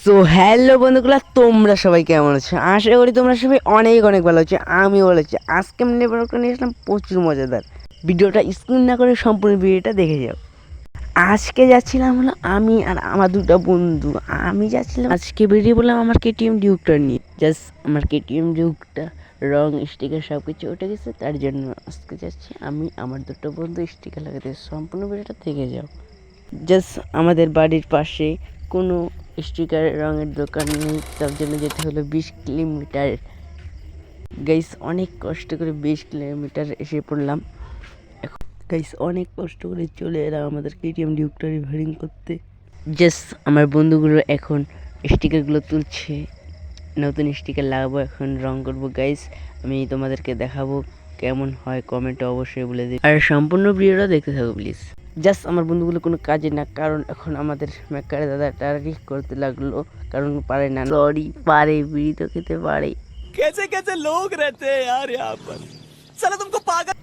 So hello বন্ধুগুলা, তোমরা সবাই কেমন আছো? আশা করি তোমরা সবাই অনেক অনেক ভালো আছো। আমি ভালো আছি। আজকে আমি নেবার নিয়ে আসলাম প্রচুর মজাদার ভিডিওটা। স্ক্রিন না করে সম্পূর্ণ ভিডিওটা দেখে যাও। আজকে যাচ্ছিলাম হলো আমি আর আমার দুটো বন্ধু। আমি যাচ্ছিলাম আজকে বেরিয়ে বললাম আমার কেটিএম ডিউকটা নিয়ে। জাস্ট আমার কেটিএম ডিউকটা রং স্টিকার সব কিছু উঠে গেছে, তার জন্য আজকে যাচ্ছি আমি আমার দুটো বন্ধু স্টিকার লাগাতে। সম্পূর্ণ ভিডিওটা দেখে যাও। জাস্ট আমাদের বাড়ির পাশে কোনো স্টিকার রঙের দোকান নেই, তার জন্য যেতে হলো 20 কিলোমিটার। গাইস অনেক কষ্ট করে 20 কিলোমিটার এসে পড়লাম। এখন গাইস অনেক কষ্ট করে চলে এলাম আমাদের কেটিএম ডিউকটা রিপেয়ারিং করতে। জাস্ট আমার বন্ধুগুলো এখন স্টিকারগুলো তুলছে, নতুন স্টিকার লাগাবো, এখন রং করবো। গাইস আমি তোমাদেরকে দেখাবো কেমন হয়, কমেন্টে অবশ্যই বলে দিই, আর সম্পূর্ণ ভিডিওটা দেখতে থাকো প্লিজ। জাস্ট আমার বন্ধুগুলো কোনো কাজে না, কারণ এখন আমাদের মেকারে দাদা টারি করতে লাগলো, কারণ পারে না। সরি, পারে, বিড়ি তো খেতে পারে। कैसे कैसे लोग रहते हैं यार यहाँ पर, साला तुमको पागल।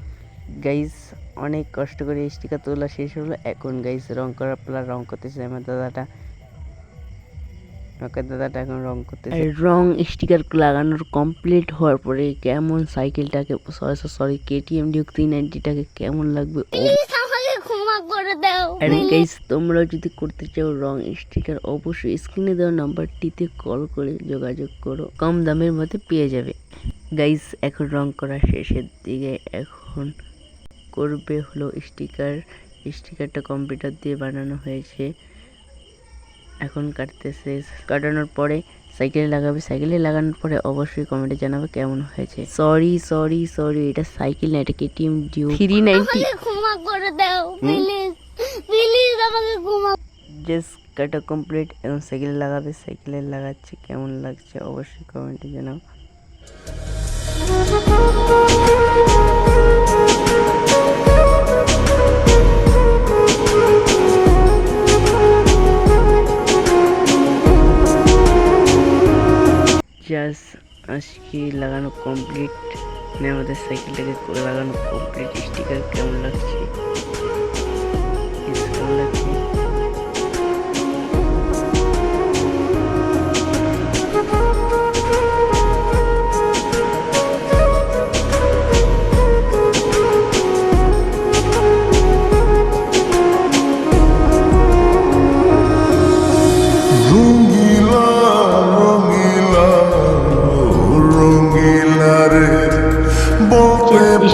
গাইস অনেক কষ্ট করে স্টিকার তোলা শেষ হলো, এখন গাইস রং করার প্লান, রং করতেছে আমার দাদাটা। দাদাটা এখন রং করতেছে। রং স্টিকার লাগানোর কমপ্লিট হওয়ার পরে কেমন সাইকেলটাকে, সরি কেটিএম ডিউক 390টাকে কেমন লাগবে। আরে গাইস তোমরাও যদি করতে চাও রং স্টিকার, অবশ্যই স্ক্রিনে দেওয়া নাম্বারটিতে কল করে যোগাযোগ করো, কম দামের মধ্যে পেয়ে যাবে। গাইস এখন রং করা শেষের দিকে, এখন করবে হলো স্টিকারটা কম্পিউটার দিয়ে বানানো হয়েছে, এখন কাটতেছে। কাটানোর পরে সাইকেলে লাগাবে, সাইকেলে লাগানোর পরে অবশ্যই কমেন্টে জানাবে কেমন হয়েছে। সরি সরি সরি, এটা সাইকেল না, এটা কেটিএম ডিউ 390। ক্ষমা করে দাও প্লিজ, প্লিজ আমাকে ক্ষমা। জাস্ট কাটা কমপ্লিট, এখন সাইকেলে লাগাবে, সাইকেলে লাগাচ্ছে, কেমন লাগছে অবশ্যই কমেন্টে জানাও। জাস্ট আজকে লাগানো কমপ্লিট, মানে আমাদের সাইকেলটাকে লাগানো কমপ্লিট। স্টিকার কেমন লাগছে, কেমন লাগছে?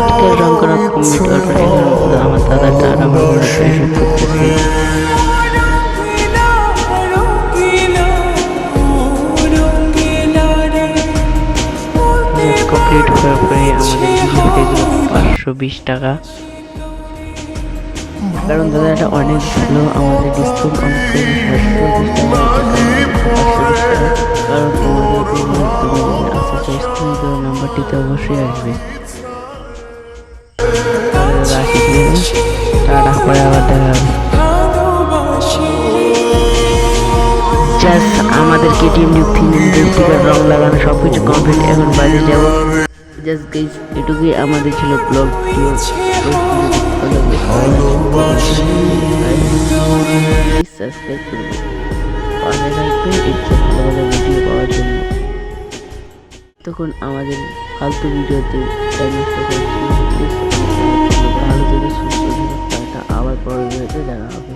স্টিকার রং করা কমপ্লিট হওয়ার পরে এখন আমার দাদাটা আর আমার বড়টা এসে করতেছে। কমপ্লিট হওয়ার পরে আমাদের দিল 520 টাকা, কারণ দাদাটা অনেক ভালো, আমাদের ডিসকাউন্ট অনেক করে 720 টাকা, কারণ তোমাদের আসা স্ক্রিন নাম্বারটিতে অবশ্যই আসবে। টাটা, পরে আবার দেখা হবে। জাস্ট আমাদের কেটিএম ডিউক 390 স্টিকার রং লাগানো সবকিছু কমপ্লিট, এখন বাজে যাব। জাস্ট গাইস এটুকুই আমাদের ছিল ব্লগ ভিডিও। সাবস্ক্রাইব করবেন, পাশে থাকবেন এরকম ভালো ভালো ভিডিও পাওয়ার জন্য। তখন আমাদের ফালতু ভিডিওতে টাইম নষ্ট করছি, ভালো থেকে সুস্থ, আবার পরের ভিডিওতে দেখা হবে।